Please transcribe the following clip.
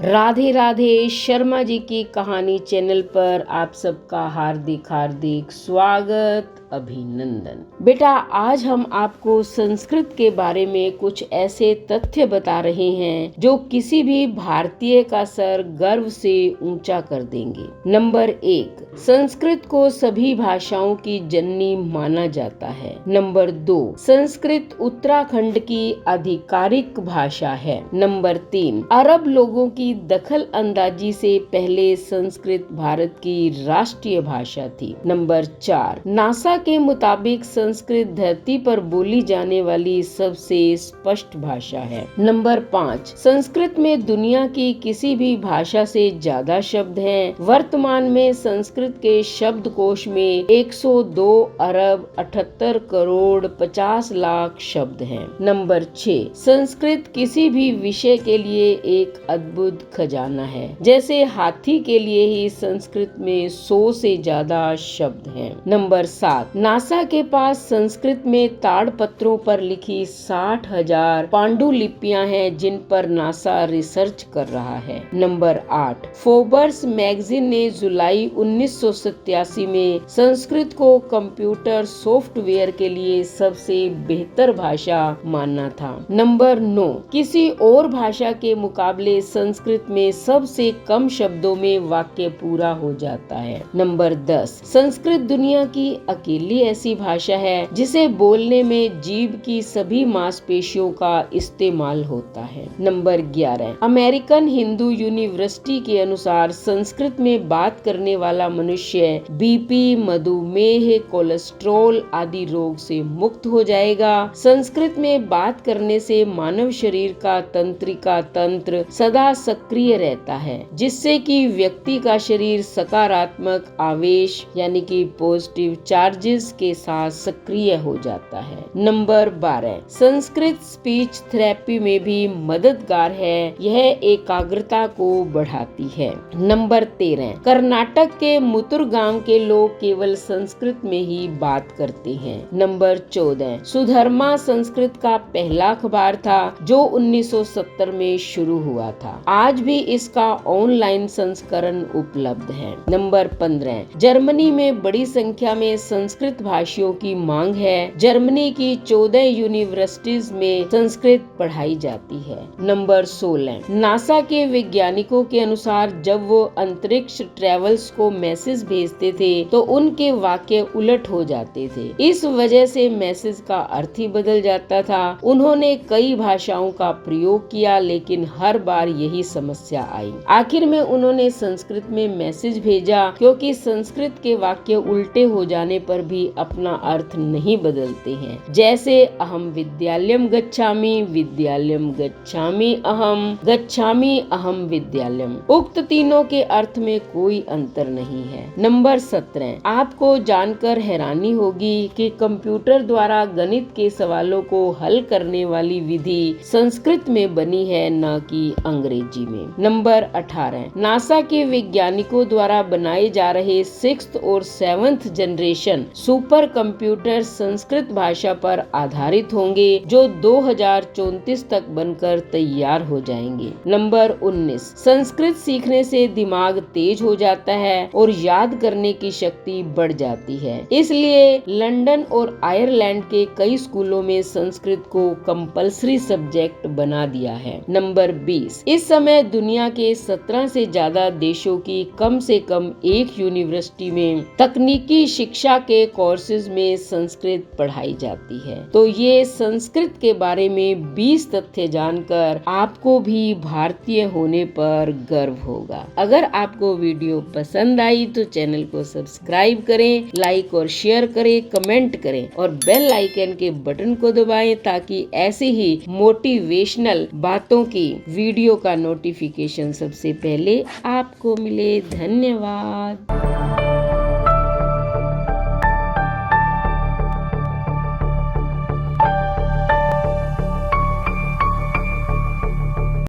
राधे राधे। शर्मा जी की कहानी चैनल पर आप सबका हार्दिक हार्दिक स्वागत, अभिनंदन। बेटा, आज हम आपको संस्कृत के बारे में कुछ ऐसे तथ्य बता रहे हैं जो किसी भी भारतीय का सर गर्व से ऊंचा कर देंगे। नंबर 1, संस्कृत को सभी भाषाओं की जननी माना जाता है। नंबर 2, संस्कृत उत्तराखंड की आधिकारिक भाषा है। नंबर 3, अरब लोगों की दखल अंदाजी से पहले संस्कृत भारत की राष्ट्रीय भाषा थी। नंबर 4, नासा के मुताबिक संस्कृत धरती पर बोली जाने वाली सबसे स्पष्ट भाषा है। नंबर 5, संस्कृत में दुनिया की किसी भी भाषा से ज्यादा शब्द हैं। वर्तमान में संस्कृत के शब्दकोश में 102 अरब 78 करोड़ 50 लाख शब्द हैं। नंबर 6, संस्कृत किसी भी विषय के लिए एक अद्भुत खजाना है। जैसे हाथी के लिए ही संस्कृत में 100 से ज्यादा शब्द हैं। नंबर 7, नासा के पास संस्कृत में ताड़पत्रों पर लिखी 60,000 पांडुलिपियां हैं जिन पर नासा रिसर्च कर रहा है। नंबर 8, फोर्ब्स मैगजीन ने जुलाई 1987 में संस्कृत को कंप्यूटर सॉफ्टवेयर के लिए सबसे बेहतर भाषा माना था। नंबर 9, किसी और भाषा के मुकाबले संस्कृत में सबसे कम शब्दों में वाक्य पूरा हो जाता है। नंबर 10, संस्कृत दुनिया की अकेली ऐसी भाषा है जिसे बोलने में जीभ की सभी मांसपेशियों का इस्तेमाल होता है। नंबर 11, अमेरिकन हिंदू यूनिवर्सिटी के अनुसार संस्कृत में बात करने वाला मनुष्य बीपी, मधुमेह, कोलेस्ट्रॉल आदि रोग से मुक्त हो जाएगा। संस्कृत में बात करने से मानव शरीर का तंत्रिका तंत्र सदा सक्रिय रहता है, जिससे कि व्यक्ति का शरीर सकारात्मक आवेश यानी कि पॉजिटिव चार्जेस के साथ सक्रिय हो जाता है। नंबर 12, संस्कृत स्पीच थेरेपी में भी मददगार है। यह एकाग्रता को बढ़ाती है। नंबर 13, कर्नाटक के मुतुर गांव के लोग केवल संस्कृत में ही बात करते हैं। नंबर 14, सुधर्मा संस्कृत का पहला अखबार था जो 1970 में शुरू हुआ था। आज भी इसका ऑनलाइन संस्करण उपलब्ध है। नंबर 15, जर्मनी में बड़ी संख्या में संस्कृत भाषियों की मांग है। जर्मनी की 14 यूनिवर्सिटीज में संस्कृत पढ़ाई जाती है। नंबर 16, नासा के वैज्ञानिकों के अनुसार जब वो अंतरिक्ष ट्रेवल्स को मैसेज भेजते थे तो उनके वाक्य उलट हो जाते थे। इस वजह से मैसेज का अर्थ ही बदल जाता था। उन्होंने कई भाषाओं का प्रयोग किया लेकिन हर बार यही समस्या आई। आखिर में उन्होंने संस्कृत में मैसेज भेजा, क्योंकि संस्कृत के वाक्य उल्टे हो जाने पर भी अपना अर्थ नहीं बदलते हैं। जैसे अहम विद्यालयम गच्छामि, विद्यालयम गच्छामि अहम विद्यालयम। उक्त तीनों के अर्थ में कोई अंतर नहीं है। नंबर 17, आपको जानकर हैरानी होगी कि कंप्यूटर द्वारा गणित के सवालों को हल करने वाली विधि संस्कृत में बनी है, न कि अंग्रेजी में। नंबर 18, नासा के वैज्ञानिकों द्वारा बनाए जा रहे 6th और 7th generation super computer Sanskrit भाषा पर आधारित होंगे जो 2034 तक बनकर तैयार हो जाएंगे। नंबर 19, संस्कृत सीखने से दिमाग तेज हो जाता है और याद करने की शक्ति बढ़ जाती है। इसलिए लंदन और आयरलैंड के कई स्कूलों में संस्कृत को कंपल्सरी सब्जेक्ट बना दिया है। नंबर 20, इस समय दुनिया के 17 से ज्यादा देशों की कम से कम एक यूनिवर्सिटी में तकनीकी शिक्षा के कोर्सेज में संस्कृत पढ़ाई जाती है। तो ये संस्कृत के बारे में 20 तथ्य जानकर आपको भी भारतीय होने पर गर्व होगा। अगर आपको वीडियो पसंद आई तो चैनल को सब्सक्राइब करें, लाइक और शेयर करें, कमेंट करें और बेल आइकन के बटन को दबाएं ताकि ऐसे ही मोटिवेशनल बातों की वीडियो का नोटिफिकेशन सबसे पहले आपको मिले। धन्यवाद।